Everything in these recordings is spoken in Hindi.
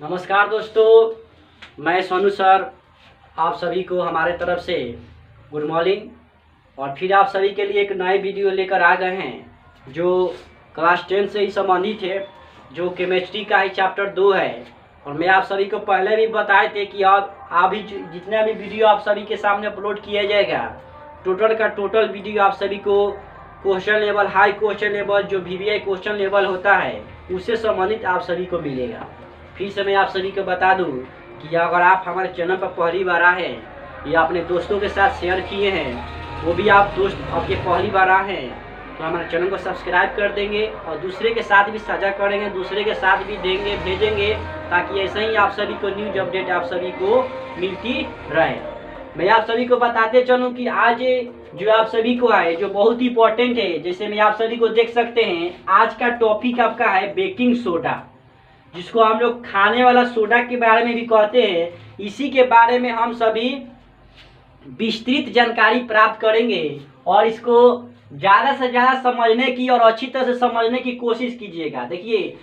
नमस्कार दोस्तों, मैं सोनू सर आप सभी को हमारे तरफ से गुड मॉर्निंग। और फिर आप सभी के लिए एक नए वीडियो लेकर आ गए हैं जो क्लास 10 से ही संबंधित है, जो केमिस्ट्री का ही चैप्टर 2 है। और मैं आप सभी को पहले भी बताए थे कि आप भी जितना भी वीडियो आप सभी के सामने अपलोड किया जाएगा, टोटल का टोटल वीडियो आप सभी को question level, high question level, जो VVI क्वेश्चन लेवल होता है उससे संबंधित आप सभी को मिलेगा। फिर से मैं आप सभी को बता दूं कि अगर आप हमारे चैनल पर पहली बार आए हैं या अपने दोस्तों के साथ शेयर किए हैं, वो भी आप दोस्त आपके पहली बार आए हैं, तो हमारे चैनल को सब्सक्राइब कर देंगे और दूसरे के साथ भी साझा करेंगे, दूसरे के साथ भी देंगे, भेजेंगे, ताकि ऐसे ही आप सभी को न्यूज अपडेट आप सभी को मिलती रहे। मैं आप सभी को बताते चलूँ कि आज जो आप सभी को है जो बहुत ही इंपॉर्टेंट है, जैसे मैं आप सभी को देख सकते हैं, आज का टॉपिक आपका है बेकिंग सोडा, जिसको हम लोग खाने वाला सोडा के बारे में भी कहते हैं। इसी के बारे में हम सभी विस्तृत जानकारी प्राप्त करेंगे और इसको ज़्यादा से ज़्यादा समझने की और अच्छी तरह से समझने की कोशिश कीजिएगा। देखिए,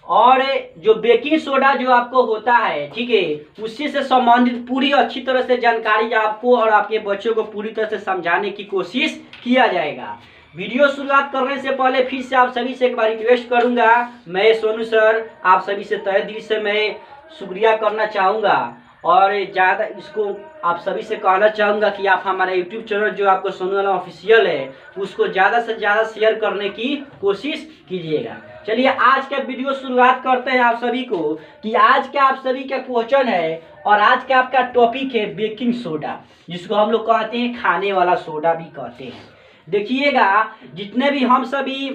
और जो बेकिंग सोडा जो आपको होता है, ठीक है, उसी से संबंधित पूरी अच्छी तरह से जानकारी आपको और आपके बच्चों को पूरी तरह से समझाने की कोशिश किया जाएगा। वीडियो शुरुआत करने से पहले फिर से आप सभी से एक बार रिक्वेस्ट करूंगा, मैं सोनू सर आप सभी से तहे दिल से मैं शुक्रिया करना चाहूँगा और ज़्यादा इसको आप सभी से कहना चाहूँगा कि आप हमारा यूट्यूब चैनल जो आपको सोनू वाला ऑफिशियल है उसको ज़्यादा से ज़्यादा शेयर करने की कोशिश कीजिएगा। चलिए आज का वीडियो शुरुआत करते हैं आप सभी को कि आज का आप सभी का क्वेश्चन है और आज का आपका टॉपिक है बेकिंग सोडा, जिसको हम लोग कहते हैं खाने वाला सोडा भी कहते हैं। देखिएगा, जितने भी हम सभी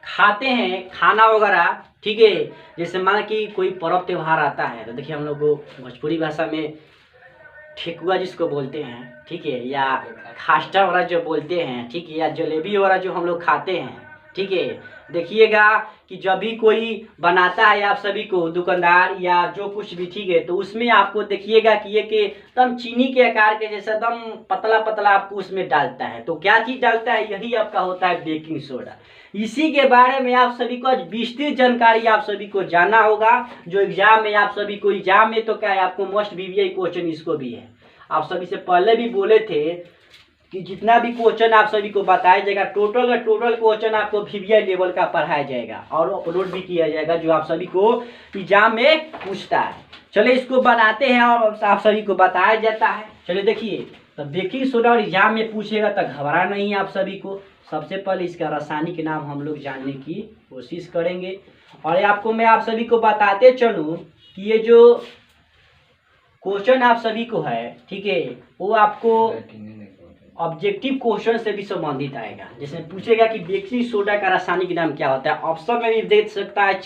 खाते हैं खाना वगैरह, ठीक है, जैसे मान कि कोई पर्व त्योहार आता है तो देखिए हम लोग को भोजपुरी भाषा में ठेकुआ जिसको बोलते हैं, ठीक है, या खास्टा वगैरह जो बोलते हैं, ठीक है, या जलेबी वगैरह जो हम लोग खाते हैं, ठीक है। देखिएगा कि जब भी कोई बनाता है आप सभी को दुकानदार या जो कुछ भी, ठीक है, तो उसमें आपको देखिएगा कि ये कि एकदम चीनी के आकार के जैसा एकदम पतला पतला आपको उसमें डालता है। तो क्या चीज़ डालता है? यही आपका होता है बेकिंग सोडा। इसी के बारे में आप सभी को आज विस्तृत जानकारी आप सभी को जानना होगा, जो एग्जाम में आप सभी को, एग्जाम में तो क्या है, आपको मोस्ट VVI क्वेश्चन इसको भी है। आप सभी से पहले भी बोले थे कि जितना भी क्वेश्चन आप सभी को बताया जाएगा, टोटल का टोटल क्वेश्चन आपको VVI लेवल का पढ़ाया जाएगा और अपलोड भी किया जाएगा, जो आप सभी को एग्जाम में पूछता है। चलिए इसको बनाते हैं और आप सभी को बताया जाता है। चलिए देखिए, तो बेकिंग सोडा और एग्जाम में पूछेगा तो घबरा नहीं आप सभी को। सबसे पहले इसका रासायनिक नाम हम लोग जानने की कोशिश करेंगे और आपको मैं आप सभी को बताते चलूँ कि ये जो क्वेश्चन आप सभी को है, ठीक है, वो आपको ऑब्जेक्टिव क्वेश्चन से भी संबंधित आएगा। जैसे पूछेगा कि बेकिंग सोडा का रासायनिक नाम क्या होता है, ऑप्शन में भी दे सकता है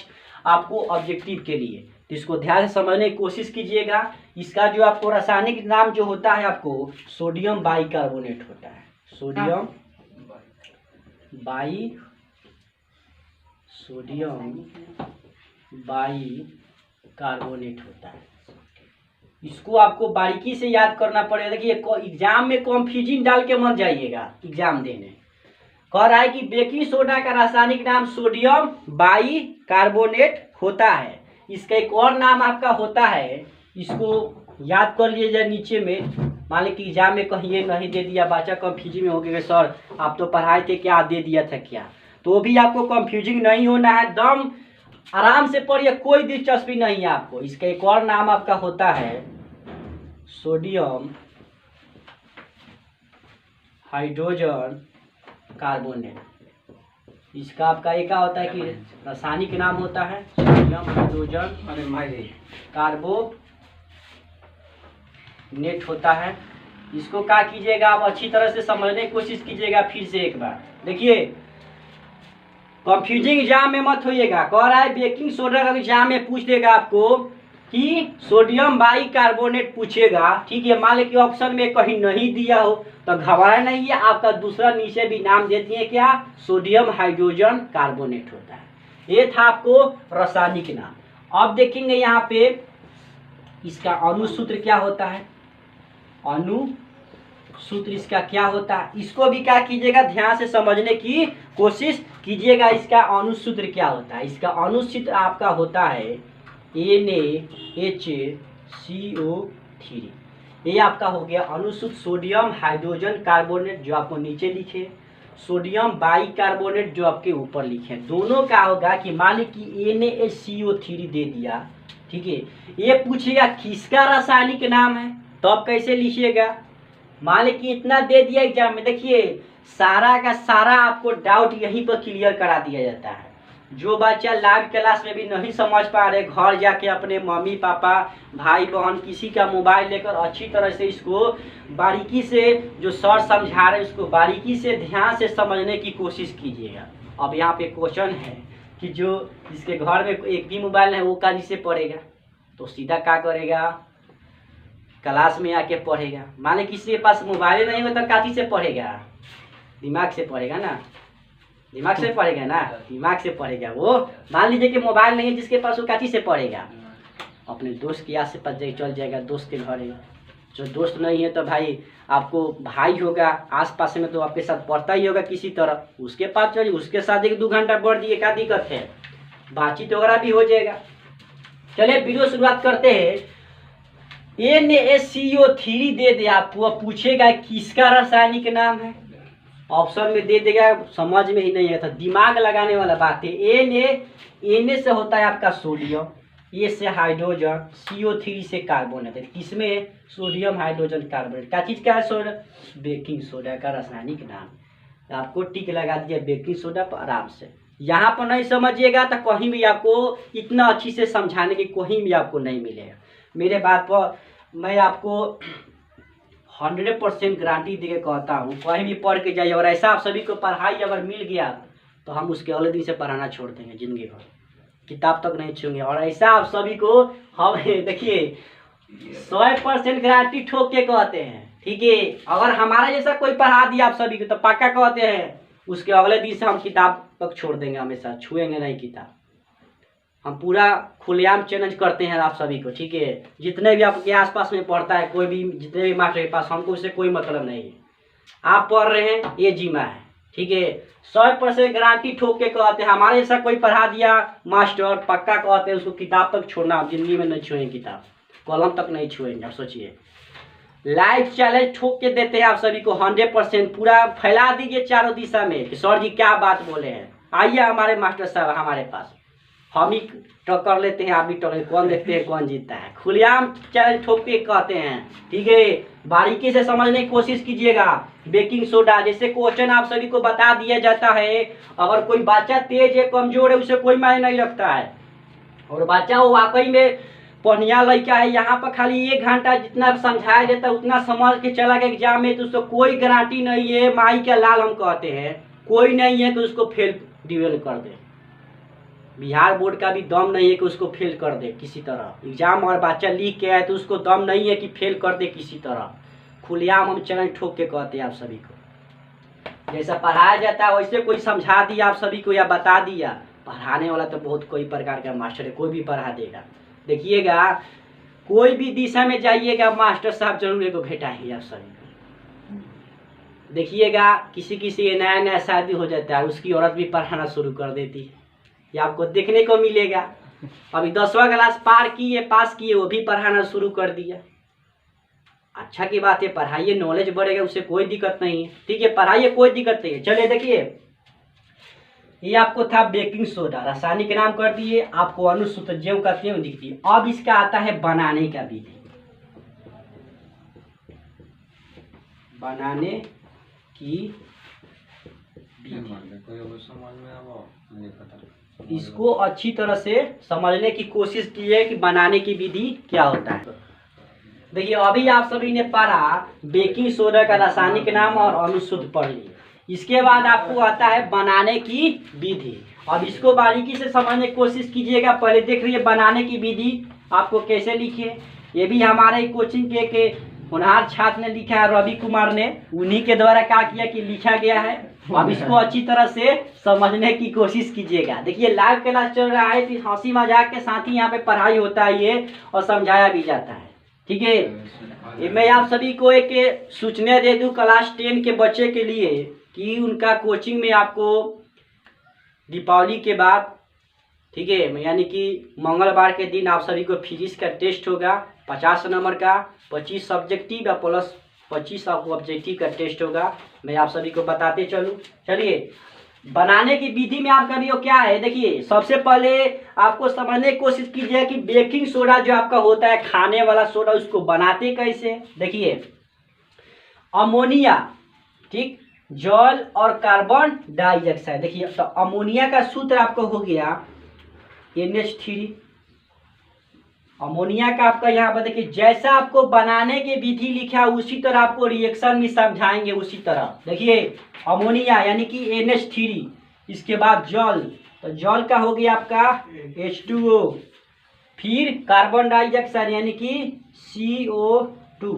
आपको ऑब्जेक्टिव के लिए, तो इसको ध्यान से समझने की कोशिश कीजिएगा। इसका जो आपको रासायनिक नाम जो होता है आपको सोडियम बाइकार्बोनेट होता है, सोडियम बाइकार्बोनेट होता है। इसको आपको बारीकी से याद करना पड़ेगा। देखिए एग्जाम में कंफ्यूजिंग डाल के मत जाइएगा एग्जाम देने। कह रहा है कि बेकिंग सोडा का रासायनिक नाम सोडियम बाइकार्बोनेट होता है। इसका एक और नाम आपका होता है, इसको याद कर लीजिए नीचे में। मान लीजिए कि एग्जाम में कहीं ये नहीं दे दिया, बच्चा कंफ्यूजिंग में हो गया, सर आप तो पढ़ाए थे क्या दे दिया था क्या, तो भी आपको कंफ्यूजिंग नहीं होना है, दम आराम से पढ़िए, कोई दिलचस्पी नहीं है आपको। इसका एक और नाम आपका होता है सोडियम हाइड्रोजन कार्बोनेट। इसका आपका एक होता है कि रासायनिक नाम होता है सोडियम हाइड्रोजन कार्बोनेट होता है। इसको क्या कीजिएगा, आप अच्छी तरह से समझने की कोशिश कीजिएगा। फिर से एक बार देखिए, कंफ्यूजिंग एग्जाम में मत होइएगा। कह रहा है बेकिंग सोडा का एग्जाम में पूछ देगा आपको कि सोडियम बाइकार्बोनेट पूछेगा, ठीक है, मान लीजिए कि ऑप्शन में कहीं नहीं दिया हो तो घबरा नहीं है, आपका दूसरा नीचे भी नाम देती है क्या, सोडियम हाइड्रोजन कार्बोनेट होता है। ये था आपको रासायनिक नाम। अब देखेंगे यहाँ पे इसका अणुसूत्र क्या होता है, अणुसूत्र इसका क्या होता है, इसको भी क्या कीजिएगा, ध्यान से समझने की कोशिश कीजिएगा। इसका अणुसूत्र क्या होता है, इसका अणुसूत्र आपका होता है NaHCO3। ये आपका हो गया अनुशुद्ध सोडियम हाइड्रोजन कार्बोनेट जो आपको नीचे लिखे, सोडियम बाइकार्बोनेट जो आपके ऊपर लिखे। दोनों का होगा कि मान ली कि NaCO3 दे दिया, ठीक है, ये पूछेगा किसका रासायनिक नाम है, तो आप कैसे लिखिएगा। मान ली कि इतना दे दिया एग्जाम में, देखिए सारा का सारा आपको डाउट यहीं पर क्लियर करा दिया जाता है। जो बच्चा लाइव क्लास में भी नहीं समझ पा रहे, घर जाके अपने मम्मी पापा भाई बहन किसी का मोबाइल लेकर अच्छी तरह से इसको बारीकी से, जो सर समझा रहे उसको बारीकी से ध्यान से समझने की कोशिश कीजिएगा। अब यहाँ पे क्वेश्चन है कि जो जिसके घर में एक भी मोबाइल नहीं वो काजी से पढ़ेगा, तो सीधा क्या करेगा, क्लास में आके पढ़ेगा। माने किसी के पास मोबाइल नहीं होता काजी से पढ़ेगा, दिमाग से पढ़ेगा ना, दिमाग से पढ़ेगा ना, दिमाग से पढ़ेगा वो। मान लीजिए कि मोबाइल नहीं है जिसके पास, वो काची से पढ़ेगा, अपने दोस्त के आस पास चल जाएगा, दोस्त के घर है। जो दोस्त नहीं है तो भाई आपको भाई होगा आस पास में, तो आपके साथ पढ़ता ही होगा किसी तरह, उसके पास चलिए, उसके साथ 1-2 घंटा पढ़ दिए, क्या दिक्कत है, बातचीत वगैरह भी हो जाएगा। चलिए वीडियो शुरुआत करते हैं। NaCO3 दे दे आपको, पूछेगा किसका रासायनिक नाम है, ऑप्शन में दे देगा, समझ में ही नहीं आता, दिमाग लगाने वाला बात है। Na से होता है आपका सोडियम, A से हाइड्रोजन, CO3 से कार्बन है। किसमें सोडियम हाइड्रोजन कार्बोनेट, क्या चीज़ का है, सोडा, बेकिंग सोडा का रासायनिक नाम। आपको टिक लगा दिया बेकिंग सोडा पर आराम से। यहाँ पर नहीं समझिएगा तो कहीं भी आपको इतना अच्छी से समझाने की कहीं भी आपको नहीं मिलेगा। मेरे बात पर मैं आपको 100% गारंटी दे के कहता हूँ, कहीं भी पढ़ के जाइए, और ऐसा आप सभी को पढ़ाई अगर मिल गया तो हम उसके अगले दिन से पढ़ाना छोड़ देंगे, जिंदगी भर किताब तक नहीं छूएंगे। और ऐसा आप सभी को हम देखिए 100% गारंटी ठोक के कहते हैं, ठीक है। अगर हमारा जैसा कोई पढ़ा दिया आप सभी को तो पक्का कहते हैं उसके अगले दिन से हम किताब तक छोड़ देंगे, हमेशा छुएंगे नहीं किताब। हम पूरा खुलेआम चैलेंज करते हैं आप सभी को, ठीक है। जितने भी आपके आसपास में पढ़ता है कोई भी, जितने भी मास्टर के पास, हमको उससे कोई मतलब नहीं है। आप पढ़ रहे हैं ये जिम्मा है, ठीक है। 100% गारंटी ठोक के कहते हैं, हमारे जैसा कोई पढ़ा दिया मास्टर, पक्का कहते हैं उसको किताब तक छोड़ना, आप जिंदगी में नहीं छुएंगे, किताब कलम तक नहीं छुएंगे। आप सोचिए, लाइव चैलेंज ठोक के देते हैं आप सभी को 100%, पूरा फैला दीजिए चारों दिशा में कि सर जी क्या बात बोले हैं। आइए हमारे मास्टर साहब हमारे पास, हम ही टक्कर लेते हैं, आप भी टक्कर, कौन देखते हैं कौन जीतता है। खुलेआम चैलेंज ठोक के कहते हैं, ठीक है। बारीकी से समझने की कोशिश कीजिएगा। बेकिंग सोडा जैसे क्वेश्चन आप सभी को बता दिया जाता है, अगर कोई बच्चा तेज है कमजोर है उसे कोई मायने नहीं रखता है, और बच्चा वो वाकई में पढ़िया लड़का है, यहाँ पर खाली 1 घंटा जितना समझाया जाता है उतना समझ के चला गया एग्जाम में, तो उसको कोई गारंटी नहीं है, माई का लाल हम कहते हैं, कोई नहीं है कि उसको फेल डिवेल कर दे। बिहार बोर्ड का भी दम नहीं है कि उसको फेल कर दे किसी तरह। एग्जाम और बच्चा लिख के आए तो उसको दम नहीं है कि फेल कर दे किसी तरह। खुलेआम हम चैलेंज ठोक के कहते हैं आप सभी को, जैसा पढ़ाया जाता है वैसे कोई समझा दिया आप सभी को या बता दिया। पढ़ाने वाला तो बहुत कोई प्रकार का मास्टर है, कोई भी पढ़ा देगा। देखिएगा कोई भी दिशा में जाइएगा मास्टर साहब जरूर एगो भेटाएंगे आप सभी को। देखिएगा किसी किसी नया नया शादी हो जाता है, उसकी औरत भी पढ़ाना शुरू कर देती है, ये आपको देखने को मिलेगा। अभी 10वां क्लास पार किए, पास किए, वो भी पढ़ाना शुरू कर दिया। अच्छा की बात है, पढ़ाइए, नॉलेज बढ़ेगा, उससे कोई दिक्कत नहीं है, ठीक है, पढ़ाइए, कोई दिक्कत नहीं है। चलिए देखिए, ये आपको था बेकिंग सोडा, रासायनिक नाम कर दिए, आपको अनुसूत्र ज्यों कहते हैं दिखती है। अब इसका आता है बनाने का विधि, बनाने की इसको अच्छी तरह से समझने की कोशिश की है कि बनाने की विधि क्या होता है। देखिए अभी आप सभी ने पढ़ा बेकिंग सोडा का रासायनिक नाम और अनुशुद्ध पढ़ लिया, इसके बाद आपको आता है बनाने की विधि। अब इसको बारीकी से समझने की कोशिश कीजिएगा। पहले देख रही है बनाने की विधि आपको कैसे लिखे, ये भी हमारे कोचिंग के होनहार छात्र ने लिखा है, रवि कुमार ने, उन्हीं के द्वारा क्या किया कि लिखा गया है। अब इसको अच्छी तरह से समझने की कोशिश कीजिएगा। देखिए लाइव क्लास चल रहा है तो हंसी मजाक के साथ ही यहाँ पे पढ़ाई होता है ये, और समझाया भी जाता है, ठीक है। मैं आप सभी को एक सूचना दे दूं क्लास 10 के बच्चे के लिए कि उनका कोचिंग में आपको दीपावली के बाद ठीक है। यानी कि मंगलवार के दिन आप सभी को फिजिक्स का टेस्ट होगा 50 नंबर का, 25 सब्जेक्टिव या प्लस 25 ऑब्जेक्टिव का टेस्ट होगा। मैं आप सभी को बताते चलूँ। चलिए, बनाने की विधि में आपका भी वो क्या है, देखिए सबसे पहले आपको समझने की कोशिश कीजिए कि बेकिंग सोडा जो आपका होता है खाने वाला सोडा, उसको बनाते कैसे। देखिए, अमोनिया, ठीक, जल और कार्बन डाइऑक्साइड। देखिए, तो अमोनिया का सूत्र आपको हो गया NH3। अमोनिया का आपका यहाँ पर देखिए, जैसा आपको बनाने की विधि लिखा उसी तरह आपको रिएक्शन भी समझाएंगे उसी तरह। देखिए, अमोनिया यानी कि NH3, इसके बाद जल, तो जल का हो गया आपका H2O, फिर कार्बन डाइऑक्साइड यानी कि CO2।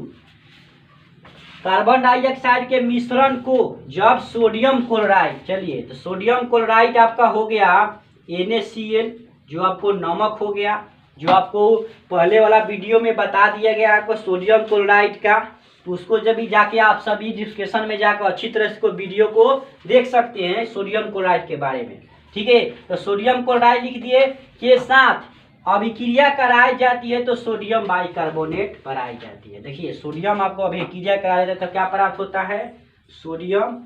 कार्बन डाइऑक्साइड के मिश्रण को जब सोडियम क्लोराइड, चलिए तो सोडियम क्लोराइड आपका हो गया NaCl, जो आपको नमक हो गया, जो आपको पहले वाला वीडियो में बता दिया गया आपको सोडियम क्लोराइड का। तो उसको जब भी जाके आप सभी डिस्कशन में जाकर अच्छी तरह से वीडियो को देख सकते हैं सोडियम क्लोराइड के बारे में, ठीक है। तो सोडियम क्लोराइड लिख दिए, के साथ अभिक्रिया कराई जाती है तो सोडियम बाइकार्बोनेट बनाई जाती है। देखिए, सोडियम आपको अभिक्रिया कराया जाता है तो क्या प्राप्त होता है, सोडियम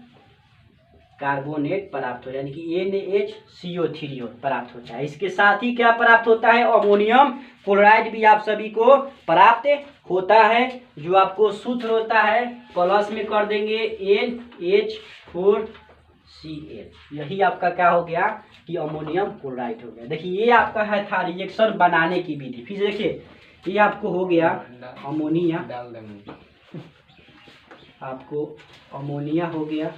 कार्बोनेट प्राप्त हो, यानी कि NaCO3 प्राप्त होता है। इसके साथ ही क्या प्राप्त होता है, अमोनियम क्लोराइड भी आप सभी को प्राप्त होता है, जो आपको सूत्र होता है प्लस में कर देंगे NH4Cl। यही आपका क्या हो गया कि अमोनियम क्लोराइड हो गया। देखिए, ये आपका है था रिएक्शन बनाने की विधि। फिर देखिए, ये आपको हो गया अमोनिया, आपको अमोनिया हो गया,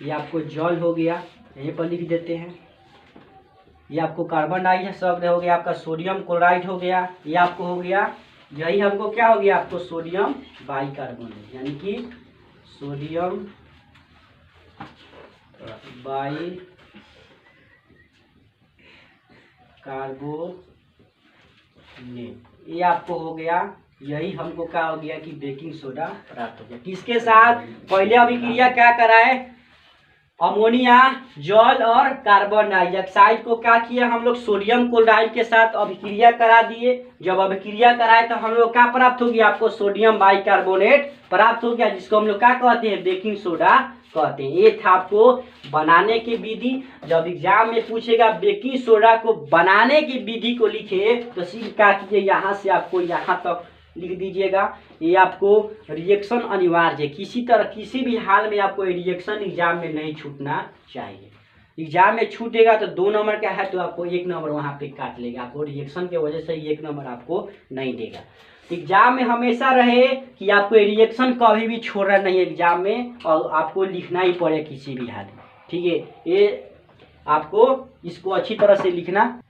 ये आपको जल हो गया, यहीं पर लिख देते हैं। ये आपको कार्बन डाइऑक्साइड हो गया, आपका सोडियम क्लोराइड हो गया, ये आपको हो गया, यही हमको क्या हो गया, आपको सोडियम बाइकार्बोनेट, यानी कि सोडियम बाइकार्बोनेट, ये आपको हो गया। यही हमको क्या हो गया कि बेकिंग सोडा प्राप्त हो गया। किसके साथ, पहले अभिक्रिया क्या कराए, अमोनिया, जल और कार्बन डाइऑक्साइड को क्या किया हम लोग, सोडियम क्लोराइड के साथ अभिक्रिया करा दिए। जब अभिक्रिया कराए तो हम लोग क्या प्राप्त हो गया, आपको सोडियम बाइकार्बोनेट प्राप्त हो गया, जिसको हम लोग क्या कहते हैं, बेकिंग सोडा कहते हैं। ये था आपको बनाने की विधि। जब एग्जाम में पूछेगा बेकिंग सोडा को बनाने की विधि को लिखे तो सीधे क्या कीजिए, यहाँ से आपको यहाँ तक लिख दीजिएगा। ये आपको रिएक्शन अनिवार्य है, किसी तरह किसी भी हाल में आपको रिएक्शन एग्जाम में नहीं छूटना चाहिए। एग्जाम में छूटेगा तो 2 नंबर का है तो आपको 1 नंबर वहाँ पे काट लेगा, आपको रिएक्शन के वजह से 1 नंबर आपको नहीं देगा। एग्जाम में हमेशा रहे कि आपको रिएक्शन कभी भी छोड़ना नहीं है एग्जाम में, और आपको लिखना ही पड़े किसी भी हाल में, ठीक है। ये आपको इसको अच्छी तरह से लिखना।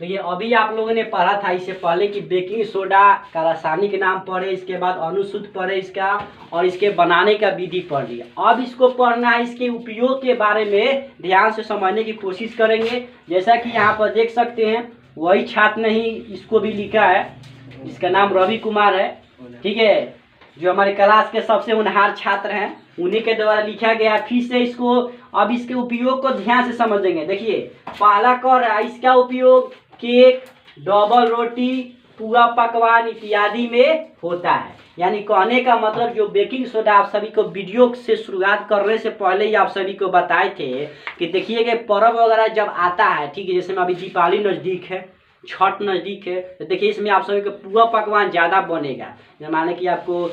तो ये अभी आप लोगों ने पढ़ा था इससे पहले कि बेकिंग सोडा का रासायनिक नाम पढ़े, इसके बाद अनुसूत्र पढ़े इसका, और इसके बनाने का विधि पढ़ लिया। अब इसको पढ़ना है, इसके उपयोग के बारे में ध्यान से समझने की कोशिश करेंगे। जैसा कि यहाँ पर देख सकते हैं, वही छात्र ने ही इसको भी लिखा है, जिसका नाम रवि कुमार है, ठीक है, जो हमारे क्लास के सबसे होनहार छात्र हैं, उन्हीं के द्वारा लिखा गया। फिर से इसको अब इसके उपयोग को ध्यान से समझेंगे। देखिए, पहला कर रहा है इसका उपयोग केक, डबल रोटी, पूरा पकवान इत्यादि में होता है। यानी कहने का मतलब जो बेकिंग सोडा आप सभी को वीडियो से शुरुआत करने से पहले ही आप सभी को बताए थे कि देखिए कि पर्व वगैरह जब आता है, ठीक है, जैसे में अभी दीपावली नज़दीक है, छठ नज़दीक है, तो देखिए इसमें आप सभी को पूरा पकवान ज़्यादा बनेगा। माने कि आपको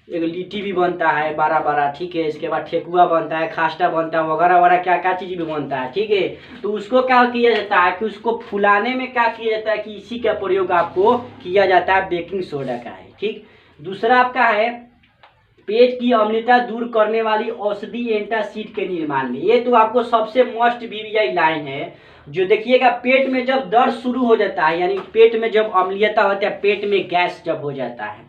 एक लिट्टी भी बनता है बड़ा बड़ा, ठीक है, इसके बाद ठेकुआ बनता है, खास्टा बनता है, वगैरह वगैरह क्या क्या चीज़ भी बनता है, ठीक है। तो उसको क्या किया जाता है कि उसको फुलाने में क्या किया जाता है कि इसी का प्रयोग आपको किया जाता है, बेकिंग सोडा का है, ठीक। दूसरा आपका है पेट की अम्लता दूर करने वाली औषधि एंटासिड के निर्माण में। ये तो आपको सबसे मस्ट VVI लाइन है, जो देखिएगा पेट में जब दर्द शुरू हो जाता है, यानी पेट में जब अम्लीयता होता है, पेट में गैस जब हो जाता है,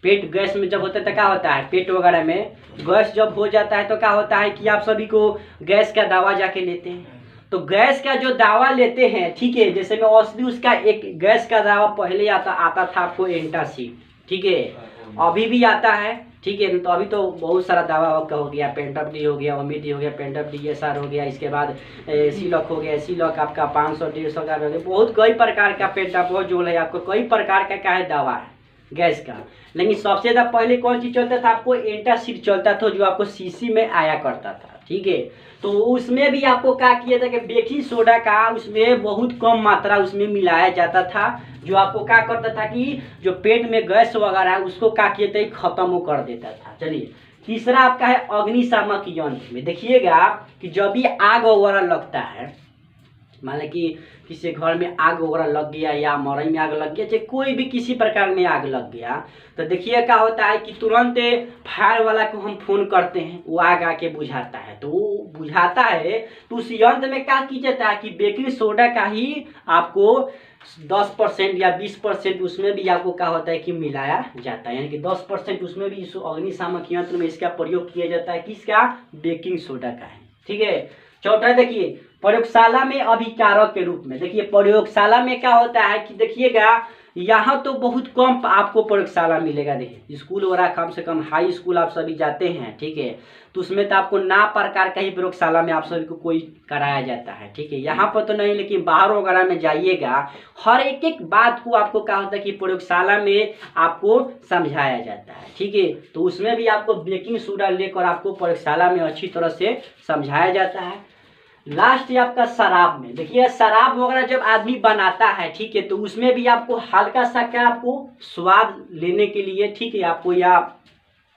पेट गैस में जब होता है तो क्या होता है, पेट वगैरह में गैस जब हो जाता है तो क्या होता है कि आप सभी को गैस का दवा जाके लेते हैं। तो गैस का जो दवा लेते हैं, ठीक है, जैसे में औषधि उसका एक गैस का दवा पहले आता था आपको एंटासिड, ठीक है, अभी भी आता है, ठीक ठीक है। तो अभी तो बहुत सारा दवा आपका हो गया, पेंटअप डी हो गया, ओमी डी हो गया, पेंटअप DSR हो गया, इसके बाद सी लॉक हो गया, सी लॉक आपका 500-150 का हो गया, बहुत कई प्रकार का पेंटापोल जो है आपको कई प्रकार का क्या है दवा है गैस का। लेकिन सबसे ज़्यादा पहले कौन चीज़ चलता था, आपको एंटासिड चलता था जो आपको शीशी में आया करता था, ठीक है। तो उसमें भी आपको क्या किया था कि बेकिंग सोडा का उसमें बहुत कम मात्रा उसमें मिलाया जाता था, जो आपको क्या करता था कि जो पेट में गैस वगैरह है उसको क्या किया था खत्म कर देता था। चलिए तीसरा आपका है अग्निशामक यंत्र में। देखिएगा कि जब भी आग वगैरह लगता है, मान लें कि किसी घर में आग वगैरह लग गया या मरई में आग लग गया, चाहे कोई भी किसी प्रकार में आग लग गया, तो देखिए क्या होता है कि तुरंत फायर वाला को हम फोन करते हैं, वो आग आके बुझाता है। तो वो बुझाता है तो उस यंत्र में क्या किया जाता है कि बेकिंग सोडा का ही आपको 10% या 20% उसमें भी आपको क्या होता है कि मिलाया जाता है, यानी कि 10% उसमें भी इस अग्निशामक यंत्र में इसका प्रयोग किया जाता है, किसका, बेकिंग सोडा का है, ठीक है। चौथा देखिए प्रयोगशाला में अभिकारक के रूप में। देखिए प्रयोगशाला में क्या होता है कि देखिएगा यहाँ तो बहुत कम आपको प्रयोगशाला मिलेगा। देखिए स्कूल वगैरह कम से कम हाई स्कूल आप सभी जाते हैं, ठीक है, तो उसमें तो आपको ना प्रकार का ही प्रयोगशाला में आप सभी को कोई कराया जाता है, ठीक है। यहाँ पर तो नहीं, लेकिन बाहर वगैरह में जाइएगा हर एक एक बात को आपको क्या होता है कि प्रयोगशाला में आपको समझाया जाता है, ठीक है। तो उसमें भी आपको बेकिंग सोडा लेकर आपको प्रयोगशाला में अच्छी तरह से समझाया जाता है। लास्ट आपका शराब में। देखिए शराब वगैरह जब आदमी बनाता है, ठीक है, तो उसमें भी आपको हल्का सा क्या आपको स्वाद लेने के लिए, ठीक है, आपको या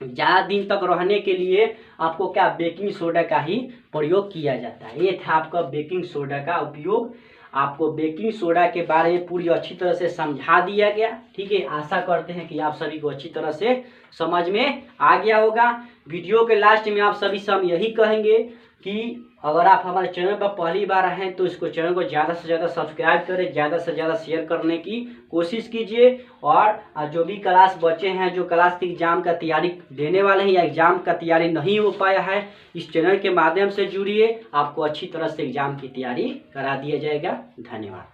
ज़्यादा दिन तक रहने के लिए आपको क्या बेकिंग सोडा का ही प्रयोग किया जाता है। ये था आपका बेकिंग सोडा का उपयोग। आपको बेकिंग सोडा के बारे में पूरी अच्छी तरह से समझा दिया गया, ठीक है। आशा करते हैं कि आप सभी को अच्छी तरह से समझ में आ गया होगा। वीडियो के लास्ट में आप सभी से हम यही कहेंगे कि अगर आप हमारे चैनल पर पहली बार आए हैं तो इसको चैनल को ज़्यादा से ज़्यादा सब्सक्राइब करें, ज़्यादा से ज़्यादा शेयर करने की कोशिश कीजिए। और जो भी क्लास बच्चे हैं जो क्लास के एग्ज़ाम का तैयारी देने वाले हैं या एग्ज़ाम का तैयारी नहीं हो पाया है, इस चैनल के माध्यम से जुड़िए, आपको अच्छी तरह से एग्ज़ाम की तैयारी करा दिया जाएगा। धन्यवाद।